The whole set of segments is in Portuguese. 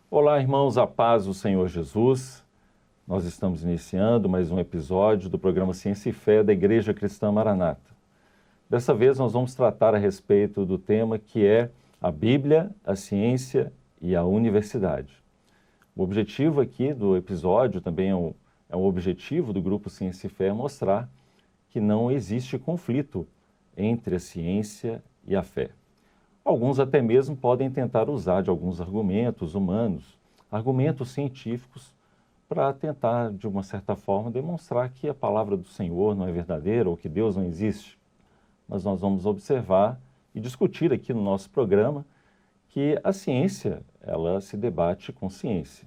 Olá, irmãos, a paz do Senhor Jesus. Nós estamos iniciando mais um episódio do programa Ciência e Fé da Igreja Cristã Maranata. Dessa vez nós vamos tratar a respeito do tema que é a Bíblia, a ciência e a universidade. O objetivo aqui do episódio também é um objetivo do grupo Ciência e Fé mostrar que não existe conflito entre a ciência e a fé. Alguns até mesmo podem tentar usar de alguns argumentos humanos, argumentos científicos, para tentar, de uma certa forma, demonstrar que a palavra do Senhor não é verdadeira ou que Deus não existe. Mas nós vamos observar e discutir aqui no nosso programa que a ciência, ela se debate com ciência.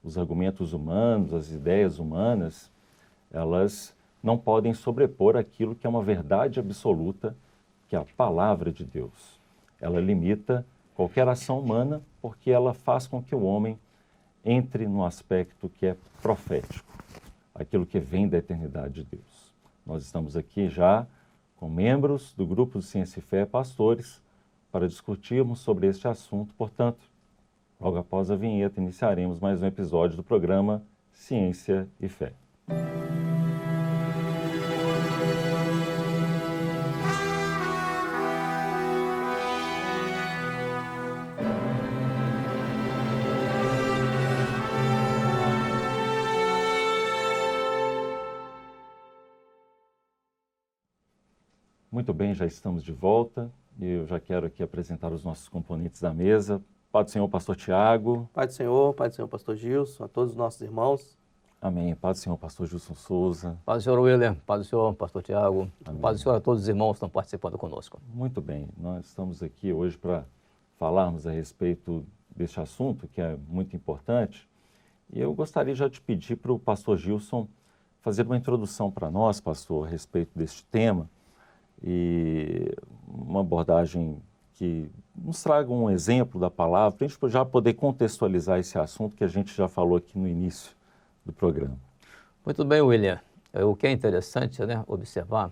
Os argumentos humanos, as ideias humanas, elas não podem sobrepor aquilo que é uma verdade absoluta, que é a palavra de Deus. Ela limita qualquer ação humana porque ela faz com que o homem entre no aspecto que é profético, aquilo que vem da eternidade de Deus. Nós estamos aqui já com membros do grupo de Ciência e Fé, pastores, para discutirmos sobre este assunto. Portanto, logo após a vinheta, iniciaremos mais um episódio do programa Ciência e Fé. Muito bem, já estamos de volta e eu já quero aqui apresentar os nossos componentes da mesa. Pai do Senhor, pastor Tiago. Pai do Senhor, pastor Gilson, a todos os nossos irmãos. Amém. Pai do Senhor, pastor Gilson Souza. Paz do Senhor, William. Paz do Senhor, pastor Tiago. Paz do Senhor a todos os irmãos que estão participando conosco. Muito bem, nós estamos aqui hoje para falarmos a respeito deste assunto, que é muito importante. E eu gostaria já de pedir para o pastor Gilson fazer uma introdução para nós, pastor, a respeito deste tema, e uma abordagem que nos traga um exemplo da palavra, para a gente já poder contextualizar esse assunto que a gente já falou aqui no início do programa. Muito bem, William. O que é interessante, né, observar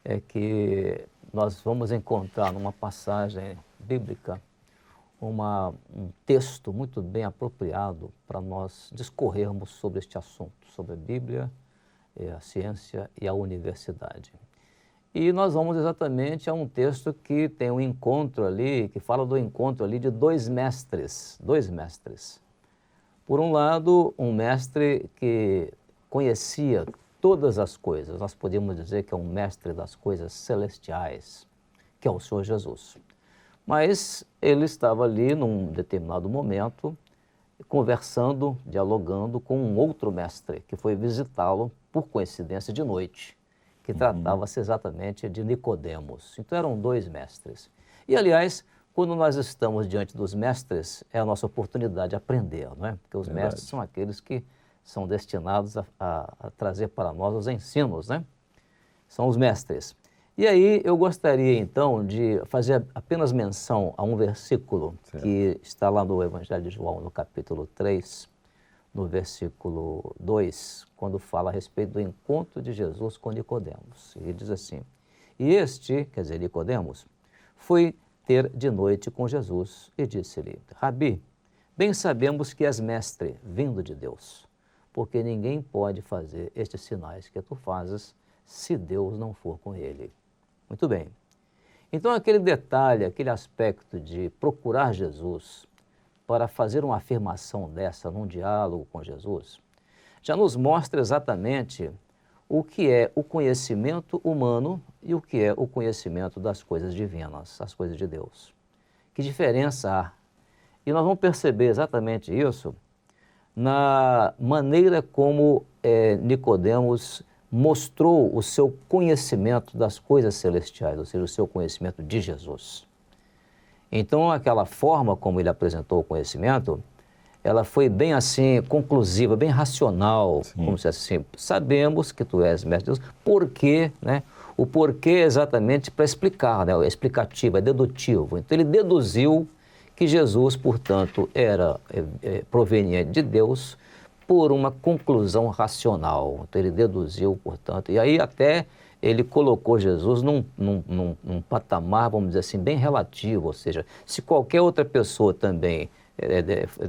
é que nós vamos encontrar numa passagem bíblica um texto muito bem apropriado para nós discorrermos sobre este assunto, sobre a Bíblia, a ciência e a universidade. E nós vamos exatamente a um texto que tem um encontro ali, que fala do encontro ali de dois mestres. Por um lado, um mestre que conhecia todas as coisas, nós podemos dizer que é um mestre das coisas celestiais, que é o Senhor Jesus. Mas ele estava ali num determinado momento, conversando, dialogando com um outro mestre, que foi visitá-lo, por coincidência, de noite, que tratava-se exatamente de Nicodemos. Então eram dois mestres. E, aliás, quando nós estamos diante dos mestres, é a nossa oportunidade de aprender, não é? Porque os mestres são aqueles que são destinados a trazer para nós os ensinos, né? São os mestres. E aí eu gostaria, então, de fazer apenas menção a um versículo que está lá no Evangelho de João, no capítulo 3, no versículo 2, quando fala a respeito do encontro de Jesus com Nicodemos. Ele diz assim: e este, quer dizer, Nicodemos, foi ter de noite com Jesus e disse-lhe: Rabi, bem sabemos que és mestre, vindo de Deus, porque ninguém pode fazer estes sinais que tu fazes se Deus não for com ele. Muito bem. Então aquele detalhe, aquele aspecto de procurar Jesus para fazer uma afirmação dessa num diálogo com Jesus, já nos mostra exatamente o que é o conhecimento humano e o que é o conhecimento das coisas divinas, as coisas de Deus. Que diferença há? E nós vamos perceber exatamente isso na maneira como Nicodemos mostrou o seu conhecimento das coisas celestiais, ou seja, o seu conhecimento de Jesus. Então, aquela forma como ele apresentou o conhecimento, ela foi bem assim, conclusiva, bem racional, como se assim, sabemos que tu és mestre de Deus, porquê, né? O porquê é exatamente para explicar, né? É explicativo, é dedutivo. Então, ele deduziu que Jesus, portanto, era proveniente de Deus por uma conclusão racional. Então, ele deduziu, portanto, e aí até ele colocou Jesus num patamar, vamos dizer assim, bem relativo, ou seja, se qualquer outra pessoa também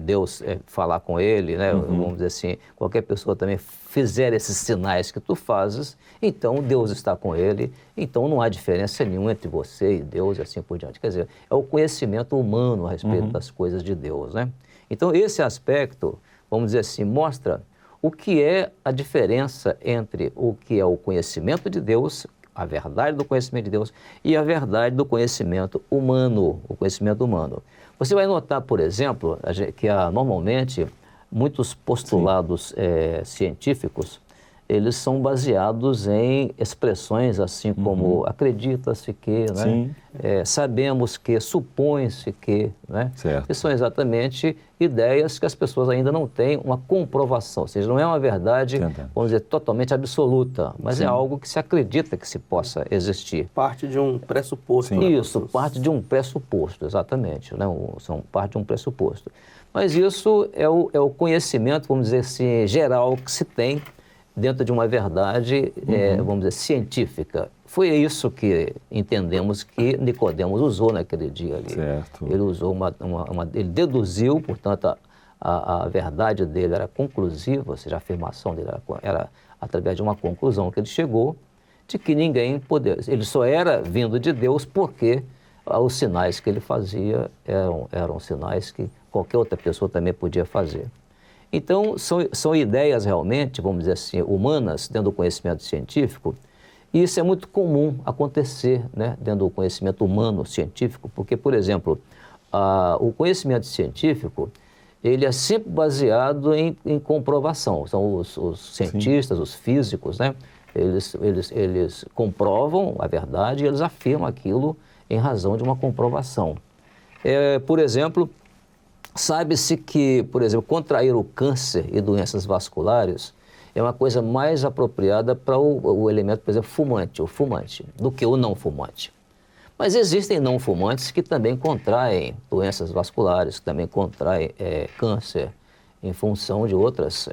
Deus falar com ele, né? Vamos dizer assim, qualquer pessoa também fizer esses sinais que tu fazes, então Deus está com ele, então não há diferença nenhuma entre você e Deus e assim por diante. Quer dizer, é o conhecimento humano a respeito das coisas de Deus, né? Então esse aspecto, vamos dizer assim, mostra o que é a diferença entre o que é o conhecimento de Deus, a verdade do conhecimento de Deus e a verdade do conhecimento humano, o conhecimento humano. Você vai notar, por exemplo, que normalmente muitos postulados científicos, eles são baseados em expressões assim como acredita-se que, né? Sabemos que, supõe-se que, né? Certo. Que são exatamente ideias que as pessoas ainda não têm uma comprovação, ou seja, não é uma verdade, vamos dizer, totalmente absoluta, mas é algo que se acredita que se possa existir. Parte de um pressuposto. Né, isso, parte de um pressuposto, exatamente, né? São parte de um pressuposto. Mas isso é o conhecimento, vamos dizer assim, geral que se tem dentro de uma verdade, vamos dizer, científica. Foi isso que entendemos que Nicodemos usou naquele dia ali. Certo. Ele usou ele deduziu, portanto, a verdade dele era conclusiva, ou seja, a afirmação dele era através de uma conclusão que ele chegou, de que ninguém poderia, ele só era vindo de Deus porque os sinais que ele fazia eram sinais que qualquer outra pessoa também podia fazer. Então, são ideias realmente, vamos dizer assim, humanas, dentro do conhecimento científico, e isso é muito comum acontecer, né, dentro do conhecimento humano científico, porque, por exemplo, o conhecimento científico, ele é sempre baseado em comprovação. São os cientistas, os físicos, né, eles comprovam a verdade e eles afirmam aquilo em razão de uma comprovação. Por exemplo, sabe-se que, por exemplo, contrair o câncer e doenças vasculares é uma coisa mais apropriada para o elemento, por exemplo, o fumante, do que o não fumante. Mas existem não fumantes que também contraem doenças vasculares, que também contraem câncer em função de outras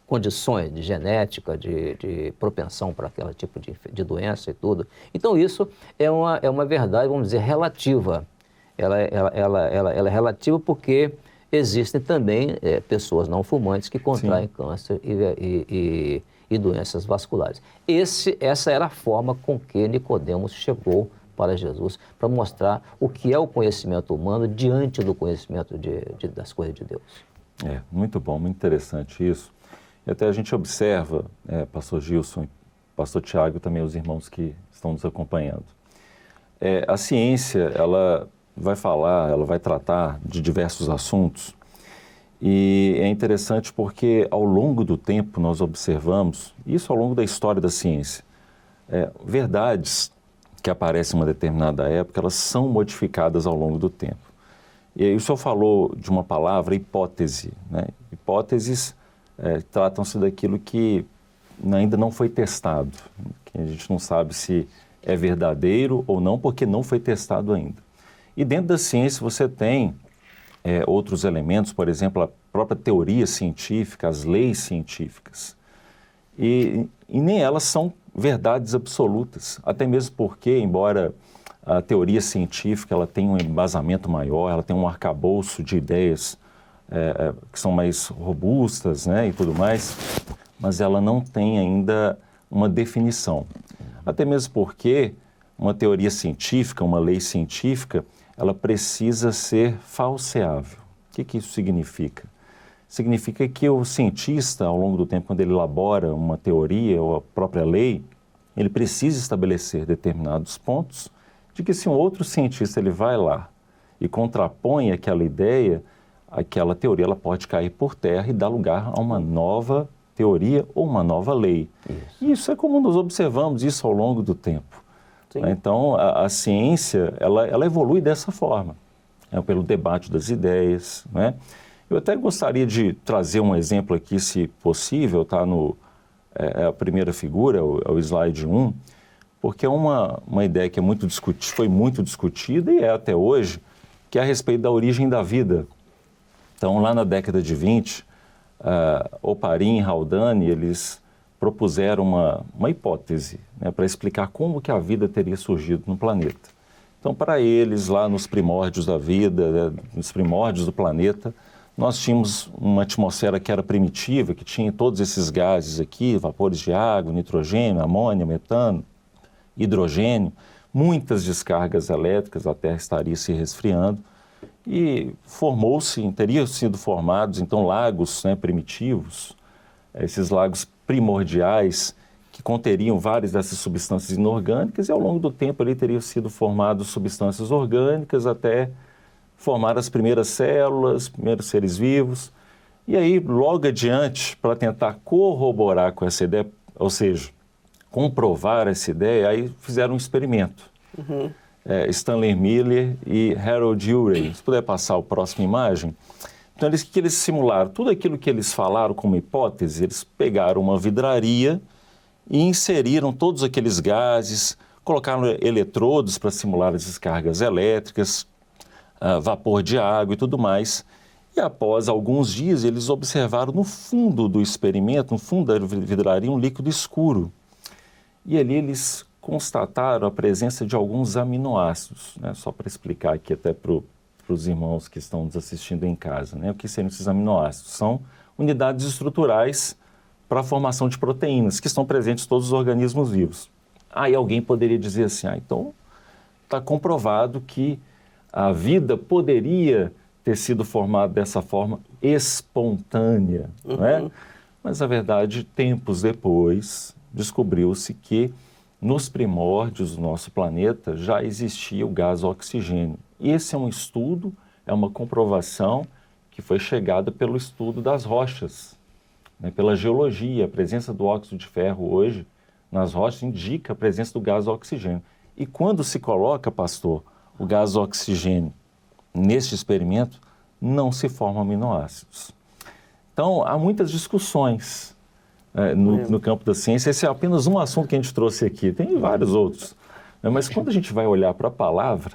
condições de genética, de propensão para aquele tipo de doença e tudo. Então isso é uma verdade, vamos dizer, relativa. Ela é relativa porque existem também pessoas não fumantes que contraem câncer e doenças vasculares. Essa era a forma com que Nicodemos chegou para Jesus, para mostrar o que é o conhecimento humano diante do conhecimento das coisas de Deus. Muito bom, muito interessante isso. E até a gente observa, pastor Gilson, pastor Tiago, também os irmãos que estão nos acompanhando. A ciência, ela vai tratar de diversos assuntos e é interessante porque ao longo do tempo nós observamos, isso ao longo da história da ciência, verdades que aparecem em uma determinada época, elas são modificadas ao longo do tempo. E aí o senhor falou de uma palavra, hipótese, né? Hipóteses tratam-se daquilo que ainda não foi testado, que a gente não sabe se é verdadeiro ou não, porque não foi testado ainda. E dentro da ciência você tem outros elementos, por exemplo, a própria teoria científica, as leis científicas. E nem elas são verdades absolutas, até mesmo porque, embora a teoria científica ela tenha um embasamento maior, ela tem um arcabouço de ideias que são mais robustas, né, e tudo mais, mas ela não tem ainda uma definição. Até mesmo porque uma teoria científica, uma lei científica, ela precisa ser falseável. O que isso significa? Significa que o cientista, ao longo do tempo, quando ele elabora uma teoria ou a própria lei, ele precisa estabelecer determinados pontos de que se um outro cientista ele vai lá e contrapõe aquela ideia, aquela teoria ela pode cair por terra e dar lugar a uma nova teoria ou uma nova lei. Isso é como nós observamos isso ao longo do tempo. Então, a ciência, ela evolui dessa forma, pelo debate das ideias, né? Eu até gostaria de trazer um exemplo aqui, se possível, está a primeira figura, é o slide 1, porque é uma ideia que foi muito discutida e é até hoje, que é a respeito da origem da vida. Então, lá na década de 20, Oparin e Haldane, eles propuseram uma hipótese, né, para explicar como que a vida teria surgido no planeta. Então, para eles, lá nos primórdios da vida, nos primórdios do planeta, nós tínhamos uma atmosfera que era primitiva, que tinha todos esses gases aqui, vapores de água, nitrogênio, amônia, metano, hidrogênio, muitas descargas elétricas, a Terra estaria se resfriando e teriam sido formados, então, lagos, né, primitivos, esses lagos primordiais que conteriam várias dessas substâncias inorgânicas e ao longo do tempo ali teriam sido formadas substâncias orgânicas até formar as primeiras células, primeiros seres vivos. E aí, logo adiante, para tentar corroborar com essa ideia, ou seja, comprovar essa ideia, aí fizeram um experimento. Stanley Miller e Harold Urey. Se puder passar a próxima imagem. Então, o que eles simularam? Tudo aquilo que eles falaram como hipótese, eles pegaram uma vidraria e inseriram todos aqueles gases, colocaram eletrodos para simular as descargas elétricas, vapor de água e tudo mais. E após alguns dias, eles observaram no fundo do experimento, no fundo da vidraria, um líquido escuro. E ali eles constataram a presença de alguns aminoácidos, né? Só para explicar aqui até para os irmãos que estão nos assistindo em casa, né? O que seriam esses aminoácidos? São unidades estruturais para a formação de proteínas, que estão presentes em todos os organismos vivos. Aí alguém poderia dizer assim, então está comprovado que a vida poderia ter sido formada dessa forma espontânea, não é? Mas, na verdade, tempos depois, descobriu-se que nos primórdios do nosso planeta já existia o gás oxigênio. E esse é um estudo, é uma comprovação que foi chegada pelo estudo das rochas, né? Pela geologia. A presença do óxido de ferro hoje nas rochas indica a presença do gás oxigênio. E quando se coloca, pastor, o gás oxigênio neste experimento, não se formam aminoácidos. Então, há muitas discussões no campo da ciência. Esse é apenas um assunto que a gente trouxe aqui, tem vários outros. Né? Mas quando a gente vai olhar para a palavra,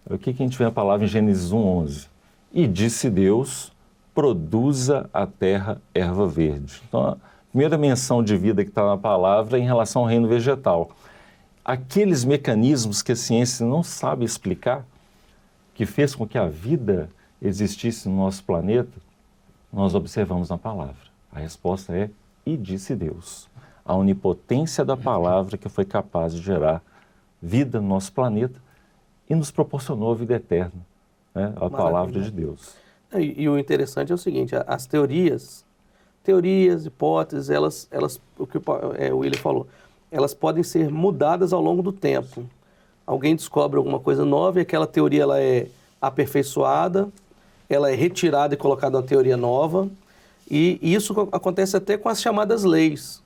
o que a gente vê na palavra em Gênesis 1:11? E disse Deus, produza a terra erva verde. Então, a primeira menção de vida que está na palavra é em relação ao reino vegetal. Aqueles mecanismos que a ciência não sabe explicar, que fez com que a vida existisse no nosso planeta, nós observamos na palavra. A resposta é, e disse Deus. A onipotência da palavra que foi capaz de gerar vida no nosso planeta e nos proporcionou a vida eterna, né? A palavra de Deus. E o interessante é o seguinte, as teorias, hipóteses, elas o que o William falou, elas podem ser mudadas ao longo do tempo. Alguém descobre alguma coisa nova e aquela teoria ela é aperfeiçoada, ela é retirada e colocada uma teoria nova. E isso acontece até com as chamadas leis.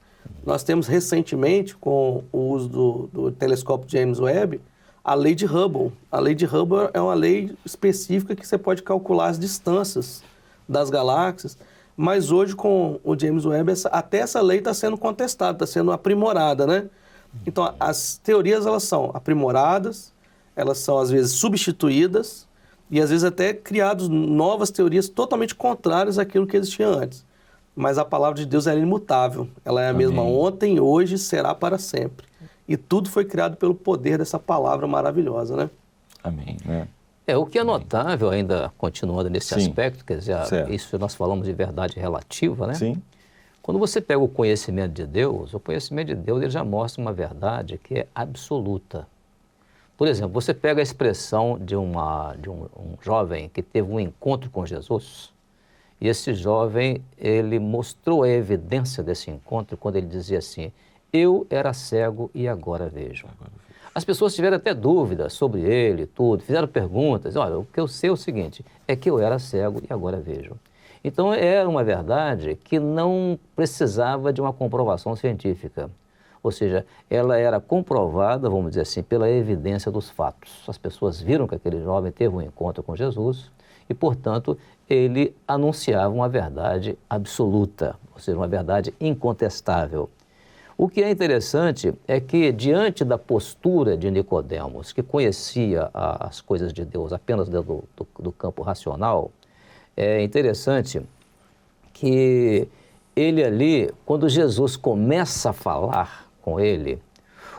Nós temos recentemente, com o uso do telescópio James Webb, a lei de Hubble. A lei de Hubble é uma lei específica que você pode calcular as distâncias das galáxias, mas hoje com o James Webb até essa lei está sendo contestada, está sendo aprimorada, né? Então as teorias elas são aprimoradas, elas são às vezes substituídas, e às vezes até criadas novas teorias totalmente contrárias àquilo que existia antes. Mas a palavra de Deus é imutável. Ela é a mesma ontem, hoje, será para sempre. E tudo foi criado pelo poder dessa palavra maravilhosa, né? Amém. Né? O que é notável ainda, continuando nesse aspecto, quer dizer, isso nós falamos de verdade relativa, né? Sim. Quando você pega o conhecimento de Deus, o conhecimento de Deus ele já mostra uma verdade que é absoluta. Por exemplo, você pega a expressão de um jovem que teve um encontro com Jesus, e esse jovem, ele mostrou a evidência desse encontro quando ele dizia assim, eu era cego e agora vejo. As pessoas tiveram até dúvidas sobre ele, tudo, fizeram perguntas, olha, o que eu sei é o seguinte, é que eu era cego e agora vejo. Então, era uma verdade que não precisava de uma comprovação científica. Ou seja, ela era comprovada, vamos dizer assim, pela evidência dos fatos. As pessoas viram que aquele jovem teve um encontro com Jesus e, portanto, ele anunciava uma verdade absoluta, ou seja, uma verdade incontestável. O que é interessante é que, diante da postura de Nicodemos, que conhecia as coisas de Deus apenas dentro do campo racional, é interessante que ele ali, quando Jesus começa a falar com ele,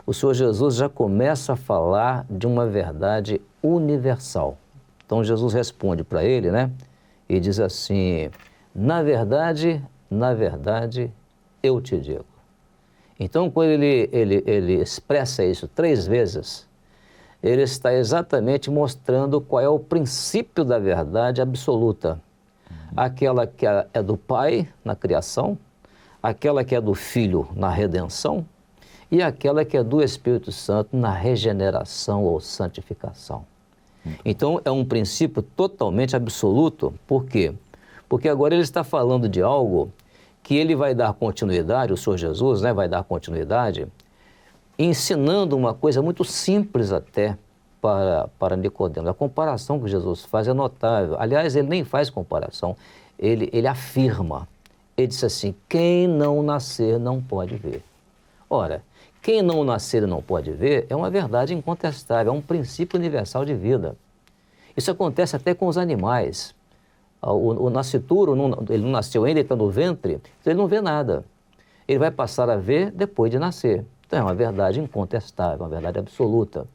o Senhor Jesus já começa a falar de uma verdade universal. Então Jesus responde para ele, né? E diz assim, na verdade, eu te digo. Então, quando ele expressa isso 3 vezes, ele está exatamente mostrando qual é o princípio da verdade absoluta. Aquela que é do Pai na criação, aquela que é do Filho na redenção e aquela que é do Espírito Santo na regeneração ou santificação. Então, é um princípio totalmente absoluto. Por quê? Porque agora ele está falando de algo que ele vai dar continuidade, o Senhor Jesus, né, vai dar continuidade, ensinando uma coisa muito simples até para Nicodemos. A comparação que Jesus faz é notável. Aliás, ele nem faz comparação, ele afirma. Ele disse assim, quem não nascer não pode ver. Ora, quem não nascer e não pode ver é uma verdade incontestável, é um princípio universal de vida. Isso acontece até com os animais. O nascituro, ele não nasceu ainda, ele está no ventre, então ele não vê nada. Ele vai passar a ver depois de nascer. Então é uma verdade incontestável, uma verdade absoluta.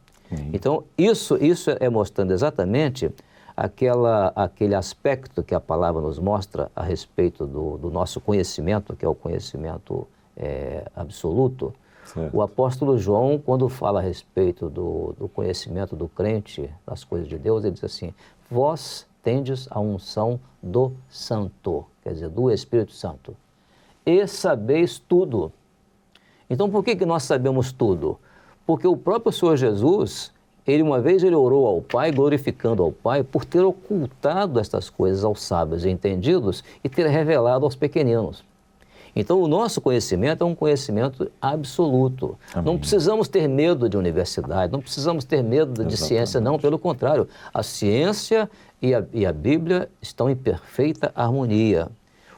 Então isso é mostrando exatamente aquele aspecto que a palavra nos mostra a respeito do nosso conhecimento, que é o conhecimento absoluto. Certo. O apóstolo João, quando fala a respeito do conhecimento do crente, das coisas de Deus, ele diz assim, vós tendes a unção do Santo, quer dizer, do Espírito Santo, e sabeis tudo. Então, por que nós sabemos tudo? Porque o próprio Senhor Jesus, uma vez ele orou ao Pai, glorificando ao Pai, por ter ocultado estas coisas aos sábios e entendidos e ter revelado aos pequeninos. Então, o nosso conhecimento é um conhecimento absoluto. Amém. Não precisamos ter medo de universidade, não precisamos ter medo de ciência, não. Pelo contrário, a ciência e a Bíblia estão em perfeita harmonia.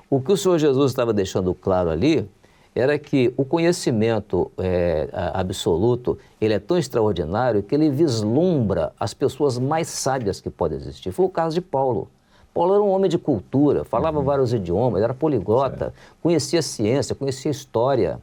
O que o Senhor Jesus estava deixando claro ali era que o conhecimento absoluto, ele é tão extraordinário que ele vislumbra as pessoas mais sábias que podem existir. Foi o caso de Paulo. Paulo era um homem de cultura, falava vários idiomas, era poliglota, conhecia ciência, conhecia história.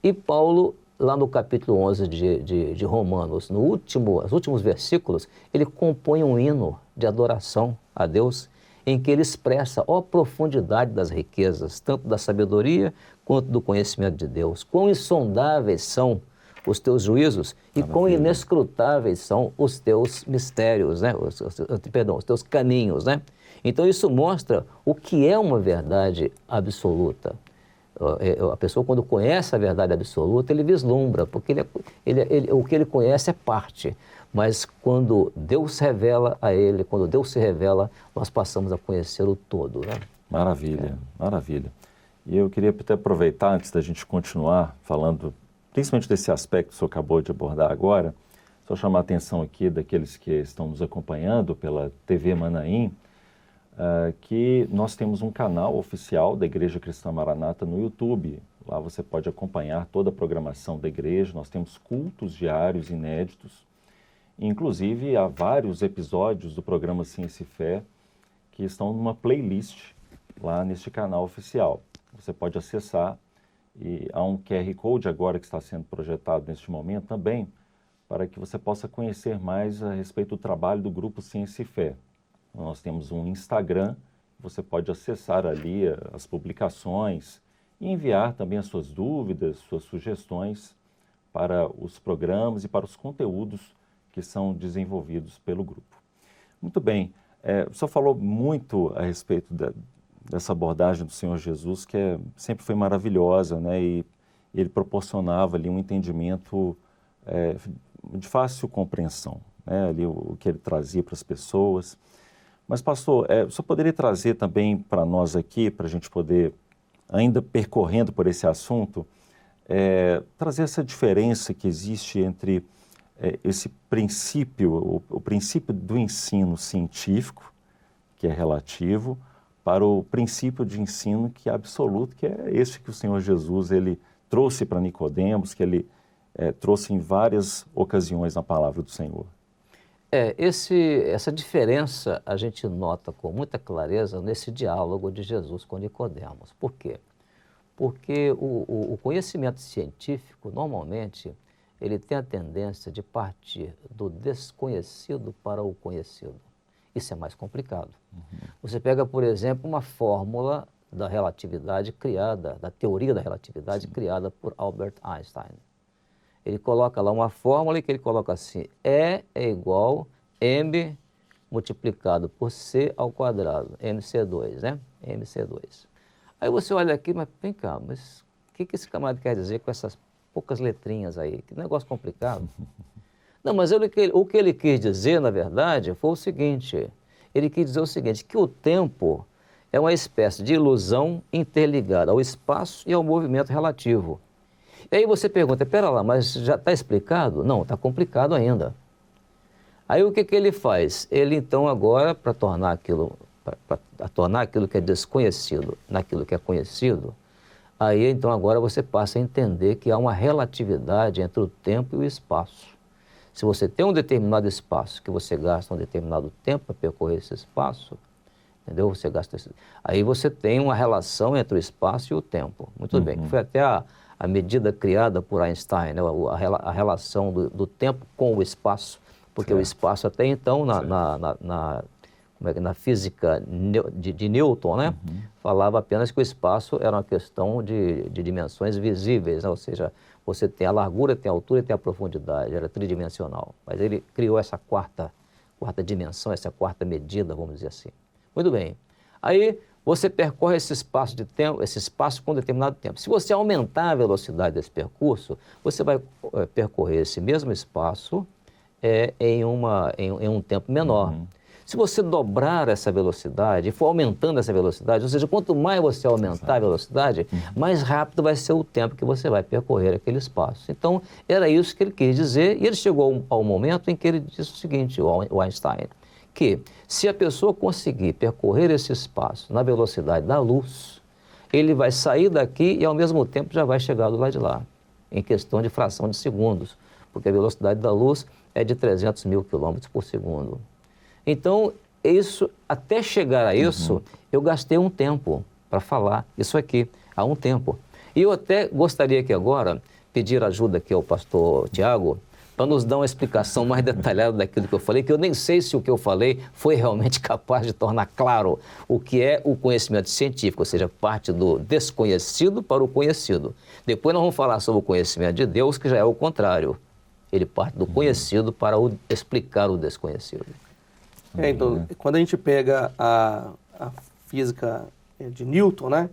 E Paulo, lá no capítulo 11 de Romanos, os últimos versículos, ele compõe um hino de adoração a Deus, em que ele expressa a profundidade das riquezas, tanto da sabedoria quanto do conhecimento de Deus. Quão insondáveis são os teus juízos e quão inescrutáveis são os teus mistérios, né? Os teus caminhos, né? Então isso mostra o que é uma verdade absoluta. A pessoa, quando conhece a verdade absoluta, ele vislumbra, porque o que ele conhece é parte. Mas quando Deus revela a ele, quando Deus se revela, nós passamos a conhecer o todo, né? Maravilha, maravilha. E eu queria até aproveitar, antes da gente continuar falando, principalmente desse aspecto que o senhor acabou de abordar agora, só chamar a atenção aqui daqueles que estão nos acompanhando pela TV Manaim, que nós temos um canal oficial da Igreja Cristã Maranata no YouTube. Lá você pode acompanhar toda a programação da igreja, nós temos cultos diários inéditos, inclusive há vários episódios do programa Ciência e Fé que estão numa playlist lá neste canal oficial. Você pode acessar e há um QR Code agora que está sendo projetado neste momento também, para que você possa conhecer mais a respeito do trabalho do Grupo Ciência e Fé. Nós temos um Instagram, você pode acessar ali as publicações e enviar também as suas dúvidas, suas sugestões para os programas e para os conteúdos que são desenvolvidos pelo grupo. Muito bem, o senhor falou muito a respeito dessa abordagem do Senhor Jesus, que sempre foi maravilhosa, né? E ele proporcionava ali um entendimento de fácil compreensão, né? Ali o que ele trazia para as pessoas. Mas, pastor, o senhor poderia trazer também para nós aqui, para a gente poder, ainda percorrendo por esse assunto, trazer essa diferença que existe entre esse princípio, o princípio do ensino científico, que é relativo, para o princípio de ensino que é absoluto, que é esse que o Senhor Jesus ele trouxe para Nicodemos, que ele trouxe em várias ocasiões na palavra do Senhor. Essa diferença a gente nota com muita clareza nesse diálogo de Jesus com Nicodemos. Por quê? Porque o conhecimento científico, normalmente, ele tem a tendência de partir do desconhecido para o conhecido. Isso é mais complicado. Você pega, por exemplo, uma fórmula da relatividade criada, da teoria da relatividade criada por Albert Einstein. Ele coloca lá uma fórmula que ele coloca assim, E é igual m multiplicado por c ao quadrado, mc2, né? mc2. Aí você olha aqui, mas vem cá, mas o que esse camarada quer dizer com essas poucas letrinhas aí? Que negócio complicado. Não, mas o que ele quis dizer, na verdade, foi o seguinte, ele quis dizer o seguinte, que o tempo é uma espécie de ilusão interligada ao espaço e ao movimento relativo. E aí você pergunta, pera lá, mas já está explicado? Não, está complicado ainda. Aí o que ele faz? Ele então agora, para tornar aquilo que é desconhecido naquilo que é conhecido, aí então agora você passa a entender que há uma relatividade entre o tempo e o espaço. Se você tem um determinado espaço, que você gasta um determinado tempo para percorrer esse espaço, entendeu? Você gasta aí você tem uma relação entre o espaço e o tempo. Muito bem, que foi até a medida criada por Einstein, né? a relação do tempo com o espaço, porque o espaço até então, na física de Newton, né? Falava apenas que o espaço era uma questão de dimensões visíveis, né? Ou seja, você tem a largura, tem a altura e tem a profundidade, era tridimensional. Mas ele criou essa quarta dimensão, essa quarta medida, vamos dizer assim. Muito bem. Aí você percorre esse espaço de tempo, esse espaço com determinado tempo. Se você aumentar a velocidade desse percurso, você vai percorrer esse mesmo espaço em um tempo menor. Se você dobrar essa velocidade e for aumentando essa velocidade, ou seja, quanto mais você aumentar a velocidade, mais rápido vai ser o tempo que você vai percorrer aquele espaço. Então, era isso que ele quis dizer, e ele chegou ao momento em que ele disse o seguinte, o Einstein, que se a pessoa conseguir percorrer esse espaço na velocidade da luz, ele vai sair daqui e ao mesmo tempo já vai chegar do lado de lá, em questão de fração de segundos, porque a velocidade da luz é de 300 mil quilômetros por segundo. Então, até chegar a isso, eu gastei um tempo para falar isso aqui, há um tempo. E eu até gostaria aqui agora pedir ajuda aqui ao pastor Tiago, para nos dar uma explicação mais detalhada daquilo que eu falei, que eu nem sei se o que eu falei foi realmente capaz de tornar claro o que é o conhecimento científico, ou seja, parte do desconhecido para o conhecido. Depois nós vamos falar sobre o conhecimento de Deus, que já é o contrário. Ele parte do conhecido para explicar o desconhecido. Então, quando a gente pega a física de Newton, né,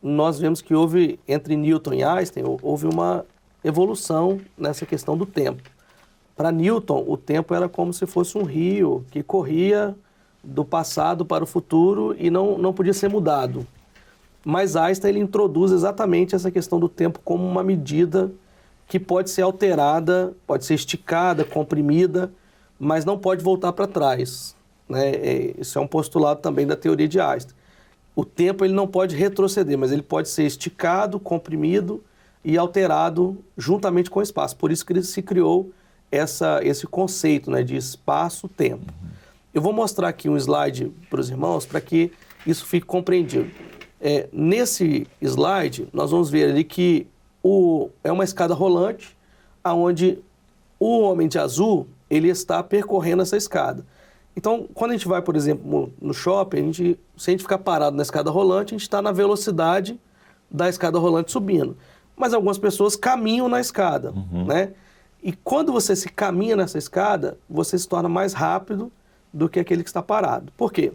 nós vemos que houve, entre Newton e Einstein, houve uma evolução nessa questão do tempo. Para Newton, o tempo era como se fosse um rio que corria do passado para o futuro e não podia ser mudado. Mas Einstein ele introduz exatamente essa questão do tempo como uma medida que pode ser alterada, pode ser esticada, comprimida, mas não pode voltar para trás, né? Isso é um postulado também da teoria de Einstein. O tempo ele não pode retroceder, mas ele pode ser esticado, comprimido e alterado juntamente com o espaço. Por isso que se criou esse conceito, né, de espaço-tempo. Eu vou mostrar aqui um slide para os irmãos para que isso fique compreendido. Nesse slide, nós vamos ver ali que é uma escada rolante, onde o homem de azul ele está percorrendo essa escada. Então, quando a gente vai, por exemplo, no shopping, se a gente ficar parado na escada rolante, a gente está na velocidade da escada rolante subindo. Mas algumas pessoas caminham na escada, né? E quando você se caminha nessa escada, você se torna mais rápido do que aquele que está parado. Por quê?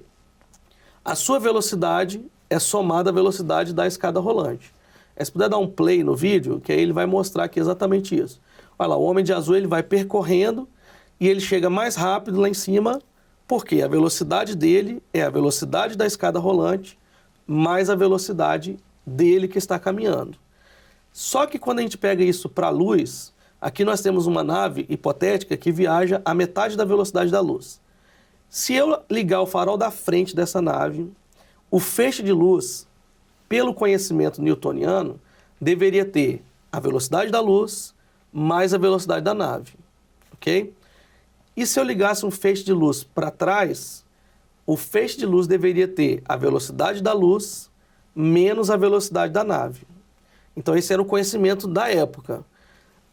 A sua velocidade é somada à velocidade da escada rolante. Se puder dar um play no vídeo, que aí ele vai mostrar aqui exatamente isso. Olha lá, o homem de azul ele vai percorrendo e ele chega mais rápido lá em cima, porque a velocidade dele é a velocidade da escada rolante mais a velocidade dele que está caminhando. Só que quando a gente pega isso para a luz, aqui nós temos uma nave hipotética que viaja a metade da velocidade da luz. Se eu ligar o farol da frente dessa nave, o feixe de luz, pelo conhecimento newtoniano, deveria ter a velocidade da luz mais a velocidade da nave, ok? E se eu ligasse um feixe de luz para trás, o feixe de luz deveria ter a velocidade da luz menos a velocidade da nave. Então esse era o conhecimento da época.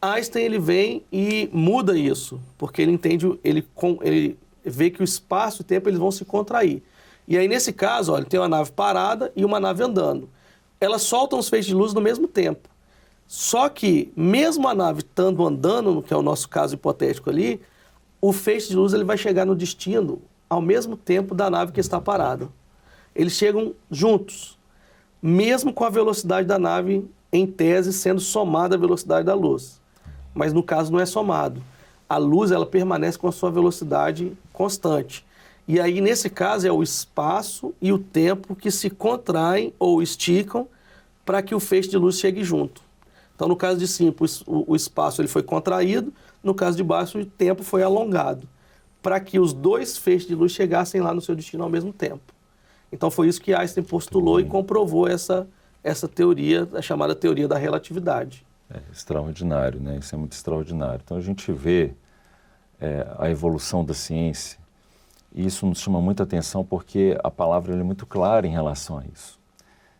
Einstein ele vem e muda isso, porque ele entende, ele vê que o espaço e o tempo eles vão se contrair. E aí, nesse caso, olha, tem uma nave parada e uma nave andando. Elas soltam os feixes de luz no mesmo tempo. Só que, mesmo a nave estando andando, que é o nosso caso hipotético ali, o feixe de luz ele vai chegar no destino ao mesmo tempo da nave que está parada. Eles chegam juntos, mesmo com a velocidade da nave, em tese, sendo somada à velocidade da luz. Mas no caso não é somado. A luz ela permanece com a sua velocidade constante. E aí, nesse caso, é o espaço e o tempo que se contraem ou esticam para que o feixe de luz chegue junto. Então, no caso de simples, o espaço ele foi contraído, no caso de baixo, o tempo foi alongado, para que os dois feixes de luz chegassem lá no seu destino ao mesmo tempo. Então, foi isso que Einstein postulou e comprovou essa teoria, a chamada teoria da relatividade. É extraordinário, né? Isso é muito extraordinário. Então, a gente vê a evolução da ciência, e isso nos chama muita atenção porque a palavra é muito clara em relação a isso.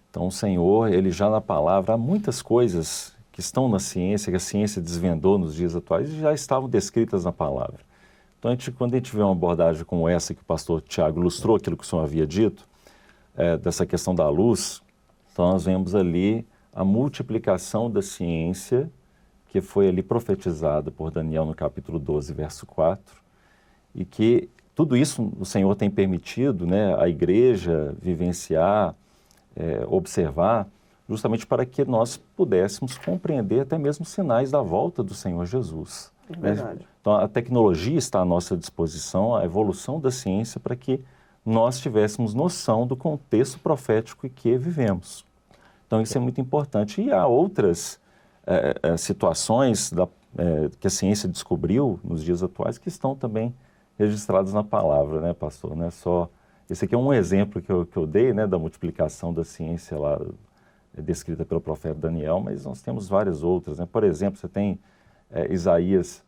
Então, o Senhor, ele já na palavra, há muitas coisas que estão na ciência, que a ciência desvendou nos dias atuais, e já estavam descritas na palavra. Então, quando a gente vê uma abordagem como essa, que o pastor Tiago ilustrou aquilo que o senhor havia dito, dessa questão da luz, então nós vemos ali a multiplicação da ciência, que foi ali profetizada por Daniel no capítulo 12, verso 4, e que tudo isso o Senhor tem permitido, né, a igreja vivenciar, observar, justamente para que nós pudéssemos compreender até mesmo os sinais da volta do Senhor Jesus. É verdade. Então, a tecnologia está à nossa disposição, a evolução da ciência, para que nós tivéssemos noção do contexto profético em que vivemos. Então, isso é muito importante. E há outras situações que a ciência descobriu nos dias atuais que estão também registradas na palavra, né, pastor? Não é só... Esse aqui é um exemplo que eu dei, né, da multiplicação da ciência lá, descrita pelo profeta Daniel, mas nós temos várias outras, né? Por exemplo, você tem Isaías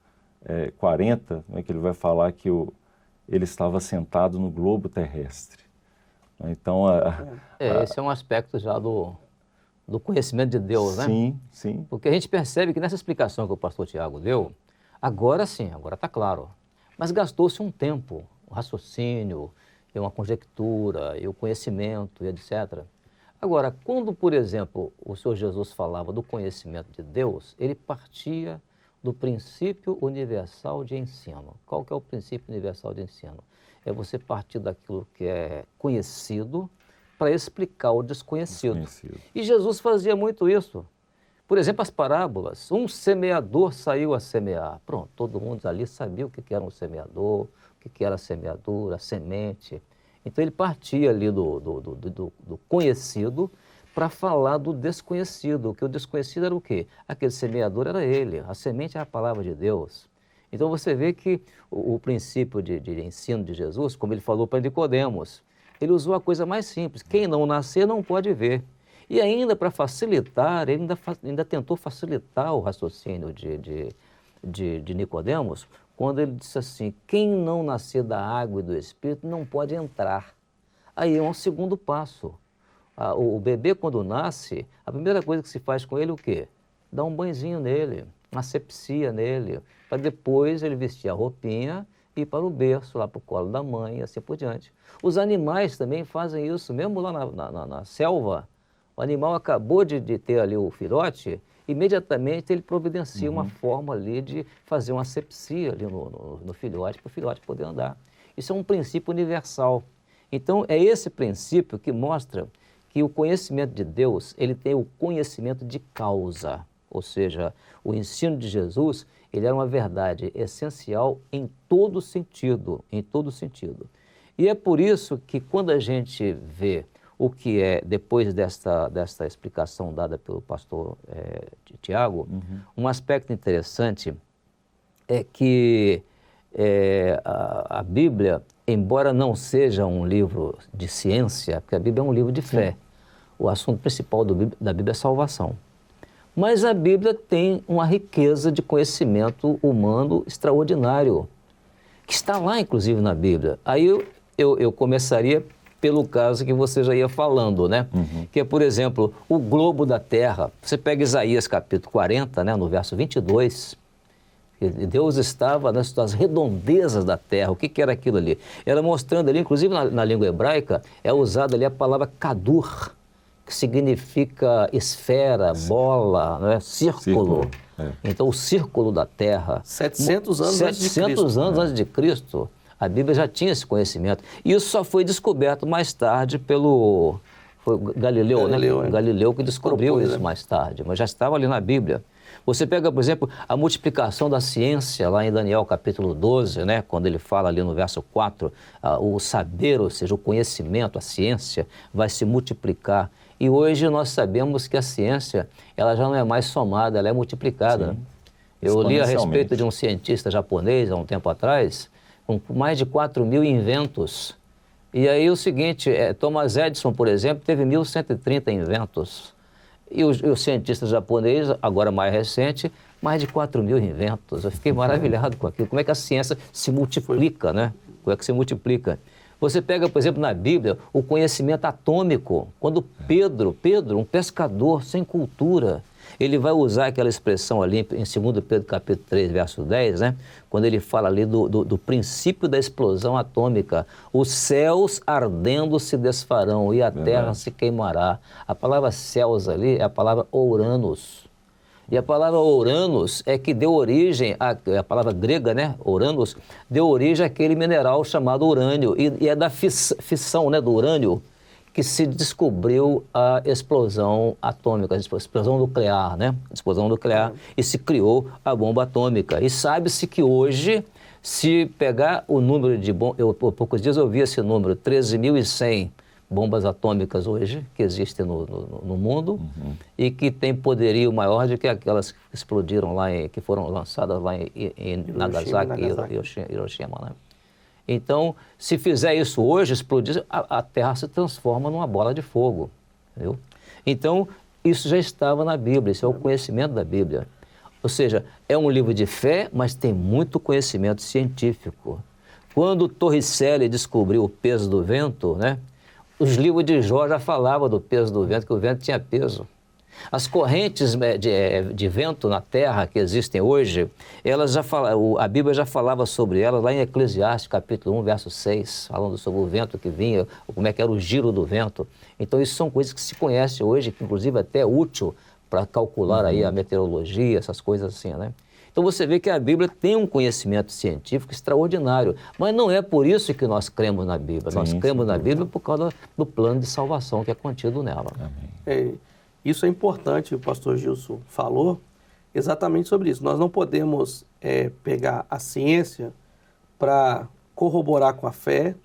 40, né, que ele vai falar que ele estava sentado no globo terrestre. Então, esse é um aspecto já do conhecimento de Deus, né? Sim, sim. Porque a gente percebe que nessa explicação que o pastor Tiago deu, agora sim, agora está claro. Mas gastou-se um tempo, um raciocínio, e uma conjectura, e o conhecimento, e etc. Agora, quando, por exemplo, o Senhor Jesus falava do conhecimento de Deus, ele partia do princípio universal de ensino. Qual que é o princípio universal de ensino? É você partir daquilo que é conhecido para explicar o desconhecido. E Jesus fazia muito isso. Por exemplo, as parábolas. Um semeador saiu a semear. Pronto, todo mundo ali sabia o que era um semeador, o que era a semeadura, a semente. Então, ele partia ali do conhecido para falar do desconhecido, que o desconhecido era o quê? Aquele semeador era ele, a semente é a palavra de Deus. Então, você vê que o princípio de ensino de Jesus, como ele falou para Nicodemos, ele usou a coisa mais simples, quem não nascer não pode ver. E ainda para facilitar, ele ainda tentou facilitar o raciocínio de Nicodemos, quando ele disse assim, quem não nascer da água e do Espírito não pode entrar. Aí é um segundo passo. O bebê, quando nasce, a primeira coisa que se faz com ele é o quê? Dá um banhozinho nele, uma asepsia nele, para depois ele vestir a roupinha e ir para o berço, lá para o colo da mãe e assim por diante. Os animais também fazem isso, mesmo lá na selva, o animal acabou de ter ali o filhote, imediatamente ele providencia uma forma ali de fazer uma asepsia ali no filhote, para o filhote poder andar. Isso é um princípio universal. Então, é esse princípio que mostra que o conhecimento de Deus, ele tem o conhecimento de causa, ou seja, o ensino de Jesus, ele era uma verdade essencial em todo sentido, em todo sentido. E é por isso que quando a gente vê o que é, depois desta explicação dada pelo pastor Tiago, um aspecto interessante é que a Bíblia, embora não seja um livro de ciência, porque a Bíblia é um livro de fé, o assunto principal da Bíblia é salvação. Mas a Bíblia tem uma riqueza de conhecimento humano extraordinário, que está lá, inclusive, na Bíblia. Aí eu começaria pelo caso que você já ia falando, né? Que é, por exemplo, o globo da Terra. Você pega Isaías capítulo 40, né, no verso 22, Deus estava nas redondezas da terra. O que era aquilo ali? Era mostrando ali, inclusive na língua hebraica, é usada ali a palavra kadur, que significa esfera, bola, né? Círculo. Então, o círculo da terra. 700 anos antes de Cristo. 700 anos antes de Cristo. A Bíblia já tinha esse conhecimento. E isso só foi descoberto mais tarde pelo... Foi Galileu, né? Galileu que descobriu isso mais tarde, mas já estava ali na Bíblia. Você pega, por exemplo, a multiplicação da ciência, lá em Daniel capítulo 12, né? Quando ele fala ali no verso 4, o saber, ou seja, o conhecimento, a ciência, vai se multiplicar. E hoje nós sabemos que a ciência, ela já não é mais somada, ela é multiplicada. Né? Eu li a respeito de um cientista japonês, há um tempo atrás, com mais de 4.000 inventos. E aí o seguinte, Thomas Edison, por exemplo, teve 1.130 inventos. E o cientista japonês, agora mais recente, mais de 4.000 inventos. Eu fiquei maravilhado com aquilo. Como é que a ciência se multiplica, né? Como é que se multiplica? Você pega, por exemplo, na Bíblia, o conhecimento atômico. Quando Pedro, um pescador sem cultura, ele vai usar aquela expressão ali em 2 Pedro capítulo 3, verso 10, né? Quando ele fala ali do princípio da explosão atômica. Os céus ardendo se desfarão e a terra se queimará. A palavra céus ali é a palavra Ouranos. E a palavra Ouranos é que deu origem, a palavra grega, né? Ouranos, deu origem àquele mineral chamado urânio. E é da fissão, né, do urânio, que se descobriu a explosão atômica, a explosão nuclear, né? A explosão nuclear, e se criou a bomba atômica. E sabe-se que hoje, se pegar o número de bombas, por poucos dias eu vi esse número, 13.100 bombas atômicas hoje que existem no mundo e que tem poderio maior do que aquelas que explodiram lá, que foram lançadas lá em Nagasaki e Hiroshima, né? Então, se fizer isso hoje, explodir, a Terra se transforma numa bola de fogo, entendeu? Então, isso já estava na Bíblia, isso é o conhecimento da Bíblia. Ou seja, é um livro de fé, mas tem muito conhecimento científico. Quando Torricelli descobriu o peso do vento, né, os livros de Jó já falavam do peso do vento, que o vento tinha peso. As correntes de vento na Terra que existem hoje, a Bíblia já falava sobre elas lá em Eclesiastes, capítulo 1, verso 6, falando sobre o vento que vinha, como é que era o giro do vento. Então, isso são coisas que se conhecem hoje, que inclusive até é útil para calcular aí a meteorologia, essas coisas assim, né? Então, você vê que a Bíblia tem um conhecimento científico extraordinário, mas não é por isso que nós cremos na Bíblia. Nós cremos na Bíblia por causa do plano de salvação que é contido nela. Amém. Isso é importante, o pastor Gilson falou exatamente sobre isso. Nós não podemos pegar a ciência para corroborar com a fé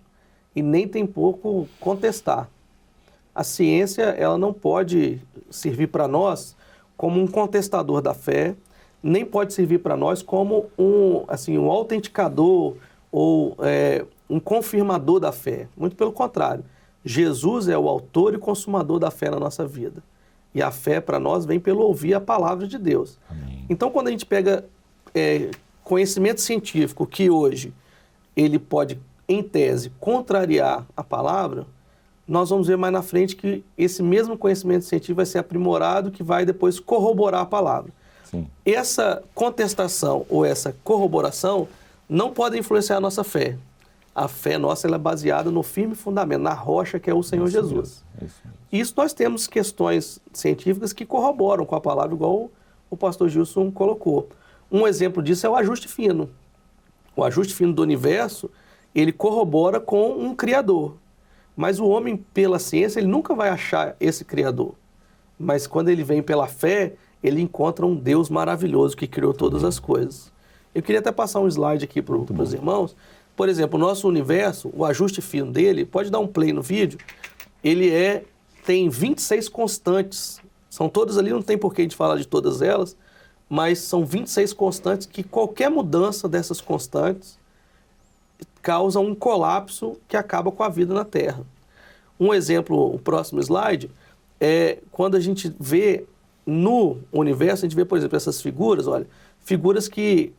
e nem tampouco contestar. A ciência, ela não pode servir para nós como um contestador da fé, nem pode servir para nós como um autenticador ou um confirmador da fé. Muito pelo contrário. Jesus é o autor e consumador da fé na nossa vida. E a fé para nós vem pelo ouvir a palavra de Deus. Amém. Então, quando a gente pega conhecimento científico que hoje ele pode, em tese, contrariar a palavra, nós vamos ver mais na frente que esse mesmo conhecimento científico vai ser aprimorado, que vai depois corroborar a palavra. Sim. Essa contestação ou essa corroboração não pode influenciar a nossa fé. A fé nossa ela é baseada no firme fundamento, na rocha que é o Senhor Jesus. Isso nós temos questões científicas que corroboram com a palavra, igual o pastor Gilson colocou. Um exemplo disso é o ajuste fino. O ajuste fino do universo, ele corrobora com um Criador. Mas o homem, pela ciência, ele nunca vai achar esse Criador. Mas quando ele vem pela fé, ele encontra um Deus maravilhoso que criou todas as coisas. Eu queria até passar um slide aqui para os irmãos. Por exemplo, o nosso universo, o ajuste fino dele, pode dar um play no vídeo, ele tem 26 constantes. São todas ali, não tem porquê de falar de todas elas, mas são 26 constantes que qualquer mudança dessas constantes causa um colapso que acaba com a vida na Terra. Um exemplo, o próximo slide, é quando a gente vê no universo, a gente vê, por exemplo, essas figuras, olha, figuras que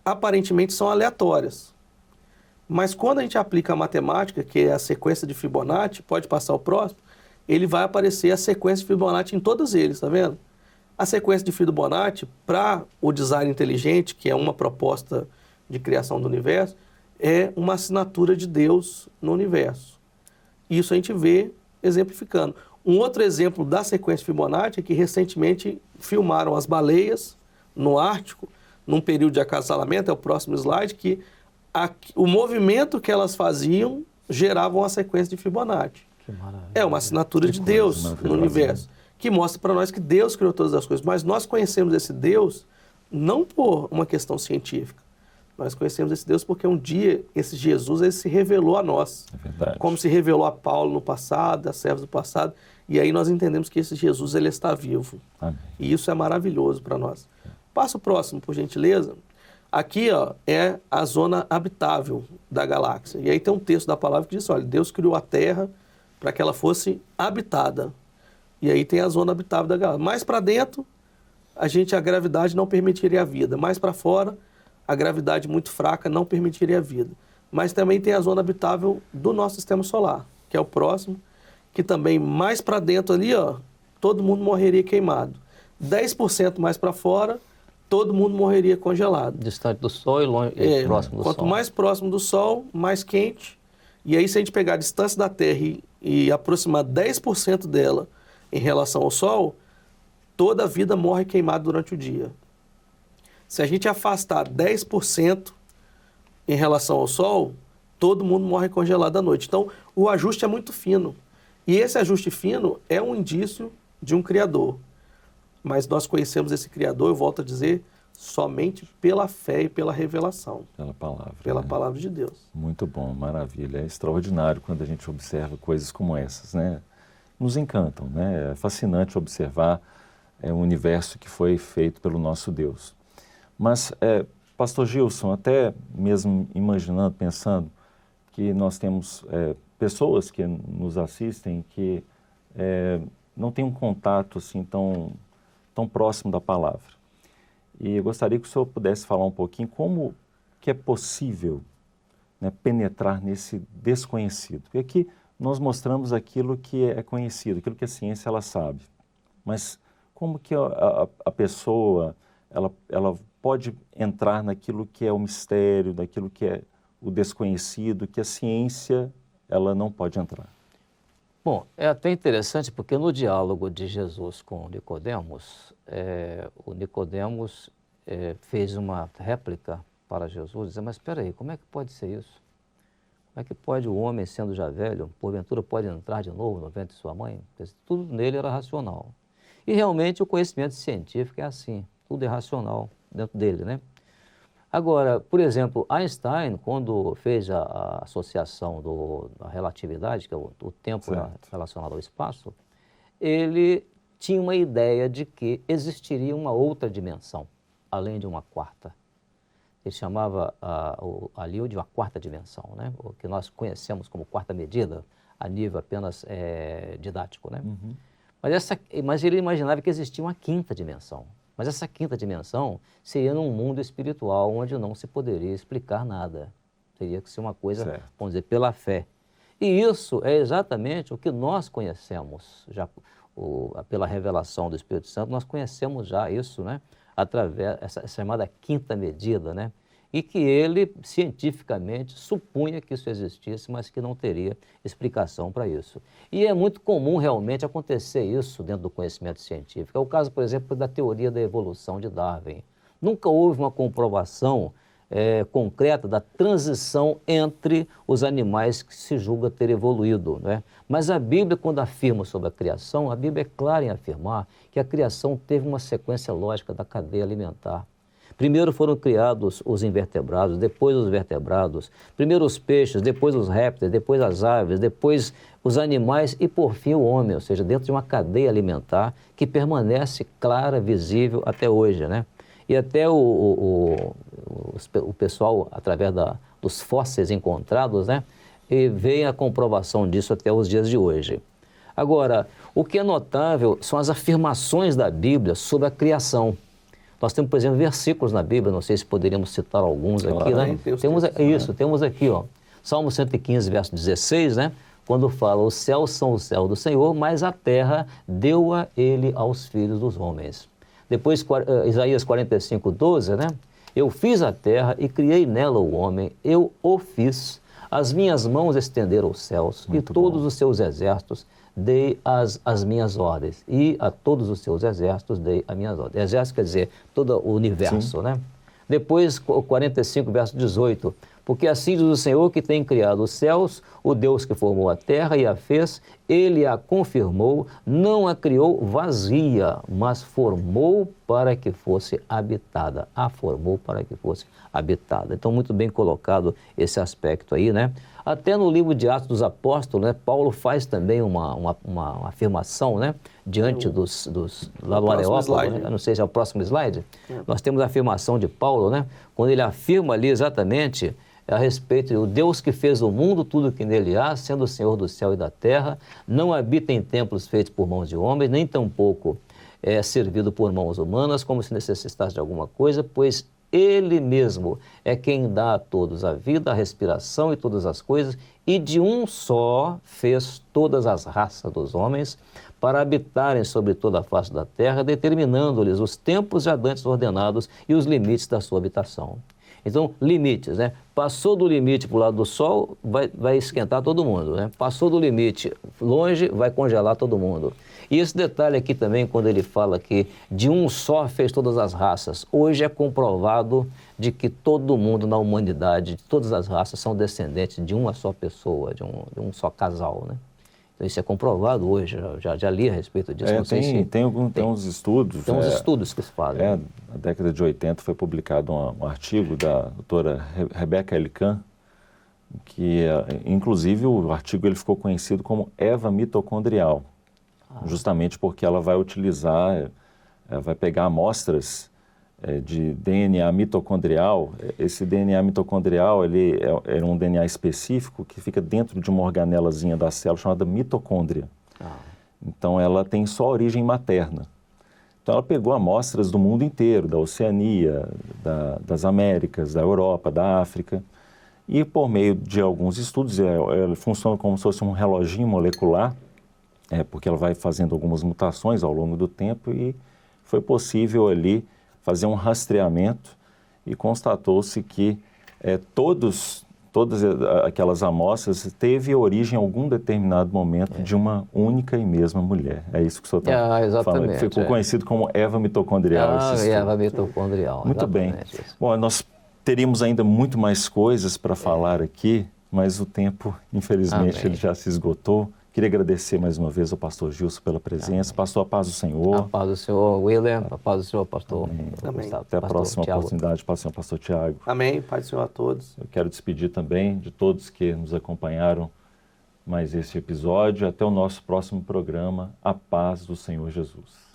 aparentemente são aleatórias. Mas quando a gente aplica a matemática, que é a sequência de Fibonacci, pode passar o próximo, ele vai aparecer a sequência de Fibonacci em todos eles, tá vendo? A sequência de Fibonacci, para o design inteligente, que é uma proposta de criação do universo, é uma assinatura de Deus no universo. Isso a gente vê exemplificando. Um outro exemplo da sequência Fibonacci é que recentemente filmaram as baleias no Ártico, num período de acasalamento, é o próximo slide, que o movimento que elas faziam gerava uma sequência de Fibonacci. Que maravilha. É uma assinatura de Deus no universo, que mostra para nós que Deus criou todas as coisas. Mas nós conhecemos esse Deus não por uma questão científica. Nós conhecemos esse Deus porque um dia esse Jesus ele se revelou a nós. É verdade. Como se revelou a Paulo no passado, a servos do passado. E aí nós entendemos que esse Jesus ele está vivo. Amém. E isso é maravilhoso para nós. Passa o próximo, por gentileza. Aqui ó, é a zona habitável da galáxia. E aí tem um texto da palavra que diz, olha, Deus criou a Terra para que ela fosse habitada. E aí tem a zona habitável da galáxia. Mais para dentro, a gravidade não permitiria a vida. Mais para fora, a gravidade muito fraca não permitiria a vida. Mas também tem a zona habitável do nosso sistema solar, que é o próximo, que também mais para dentro ali, ó, todo mundo morreria queimado. 10% mais para fora, todo mundo morreria congelado. Distante do Sol e longe, próximo do Sol. Quanto mais próximo do Sol, mais quente. E aí, se a gente pegar a distância da Terra e aproximar 10% dela em relação ao Sol, toda a vida morre queimada durante o dia. Se a gente afastar 10% em relação ao Sol, todo mundo morre congelado à noite. Então, o ajuste é muito fino. E esse ajuste fino é um indício de um Criador. Mas nós conhecemos esse Criador, eu volto a dizer, somente pela fé e pela revelação. Pela palavra. Pela palavra de Deus. Muito bom, maravilha. É extraordinário quando a gente observa coisas como essas, né? Nos encantam, né? É fascinante observar o universo que foi feito pelo nosso Deus. Mas, Pastor Gilson, até mesmo imaginando, pensando que nós temos pessoas que nos assistem que não têm um contato assim tão próximo da palavra. E eu gostaria que o senhor pudesse falar um pouquinho como que é possível, né, penetrar nesse desconhecido. Porque aqui nós mostramos aquilo que é conhecido, aquilo que a ciência ela sabe. Mas como que a pessoa ela pode entrar naquilo que é o mistério, naquilo que é o desconhecido, que a ciência ela não pode entrar? Bom, é até interessante porque no diálogo de Jesus com Nicodemos, o Nicodemos fez uma réplica para Jesus, dizendo, mas espera aí, como é que pode ser isso? Como é que pode o homem, sendo já velho, porventura pode entrar de novo no ventre de sua mãe? Tudo nele era racional. E realmente o conhecimento científico é assim, tudo é racional dentro dele, né? Agora, por exemplo, Einstein, quando fez a associação da relatividade, que é o tempo relacionado ao espaço, ele tinha uma ideia de que existiria uma outra dimensão, além de uma quarta. Ele chamava ali de uma quarta dimensão, né? O que nós conhecemos como quarta medida, a nível apenas didático, né? Uhum. Mas ele imaginava que existia uma quinta dimensão. Mas essa quinta dimensão seria num mundo espiritual onde não se poderia explicar nada. Teria que ser uma coisa, vamos dizer, pela fé. E isso é exatamente o que nós conhecemos, já pela revelação do Espírito Santo, nós conhecemos já isso, né? Através dessa chamada quinta medida, né? E que ele, cientificamente, supunha que isso existisse, mas que não teria explicação para isso. E é muito comum realmente acontecer isso dentro do conhecimento científico. É o caso, por exemplo, da teoria da evolução de Darwin. Nunca houve uma comprovação concreta da transição entre os animais que se julga ter evoluído, né? Mas a Bíblia, quando afirma sobre a criação, a Bíblia é clara em afirmar que a criação teve uma sequência lógica da cadeia alimentar. Primeiro foram criados os invertebrados, depois os vertebrados, primeiro os peixes, depois os répteis, depois as aves, depois os animais e, por fim, o homem, ou seja, dentro de uma cadeia alimentar que permanece clara, visível até hoje, né? E até o pessoal, através dos fósseis encontrados, né, vem a comprovação disso até os dias de hoje. Agora, o que é notável são as afirmações da Bíblia sobre a criação. Nós temos, por exemplo, versículos na Bíblia, não sei se poderíamos citar alguns aqui, né? Temos aqui, ó. Salmo 115, verso 16, né? Quando fala, os céus são o céu do Senhor, mas a terra deu-a ele aos filhos dos homens. Depois, Isaías 45, 12, né? Eu fiz a terra e criei nela o homem, eu o fiz. As minhas mãos estenderam os céus Muito e todos bom. os seus exércitos dei as minhas ordens. E a todos os seus exércitos dei as minhas ordens. Exército quer dizer todo o universo, né? Depois, 45, verso 18. Porque assim diz o Senhor que tem criado os céus, o Deus que formou a terra e a fez, ele a confirmou, não a criou vazia, mas formou para que fosse habitada. A formou para que fosse habitada. Então, muito bem colocado esse aspecto aí, né? Até no livro de Atos dos Apóstolos, né, Paulo faz também uma afirmação, né? Diante lá do Areópago, né? Eu não sei se é o próximo slide. Nós temos a afirmação de Paulo, né? Quando ele afirma ali exatamente a respeito do Deus que fez o mundo, tudo que nele há, sendo o Senhor do céu e da terra, não habita em templos feitos por mãos de homens, nem tampouco é servido por mãos humanas, como se necessitasse de alguma coisa, pois ele mesmo é quem dá a todos a vida, a respiração e todas as coisas, e de um só fez todas as raças dos homens para habitarem sobre toda a face da terra, determinando-lhes os tempos já dantes ordenados e os limites da sua habitação. Então, limites, né? Passou do limite para o lado do sol, vai esquentar todo mundo, né? Passou do limite longe, vai congelar todo mundo. E esse detalhe aqui também, quando ele fala que de um só fez todas as raças, hoje é comprovado de que todo mundo na humanidade, de todas as raças, são descendentes de uma só pessoa, de um só casal, né? Então, isso é comprovado hoje, já li a respeito disso. Não sei se tem uns estudos. Tem uns estudos que se fazem. Na década de 80 foi publicado um artigo da doutora Rebecca Elkan, que, inclusive, o artigo ele ficou conhecido como Eva mitocondrial, justamente porque ela vai utilizar, vai pegar amostras de DNA mitocondrial. Esse DNA mitocondrial ele é um DNA específico que fica dentro de uma organelazinha da célula chamada mitocôndria. Então, ela tem só origem materna. Então, ela pegou amostras do mundo inteiro, da Oceania, das Américas, da Europa, da África, e por meio de alguns estudos, ela funciona como se fosse um reloginho molecular, porque ela vai fazendo algumas mutações ao longo do tempo, e foi possível ali fazer um rastreamento e constatou-se que todas aquelas amostras teve origem em algum determinado momento de uma única e mesma mulher. É isso que o senhor está falando. Ficou conhecido como Eva mitocondrial. Eva mitocondrial. Muito bem. Isso. Bom, nós teríamos ainda muito mais coisas para falar aqui, mas o tempo, infelizmente, ele já se esgotou. Queria agradecer mais uma vez ao pastor Gilson pela presença. Pastor, a paz do Senhor. A paz do Senhor, William. A paz do Senhor, pastor. Amém. Até a próxima oportunidade, pastor Tiago. Amém. Paz do Senhor a todos. Eu quero despedir também de todos que nos acompanharam mais este episódio. Até o nosso próximo programa. A paz do Senhor Jesus.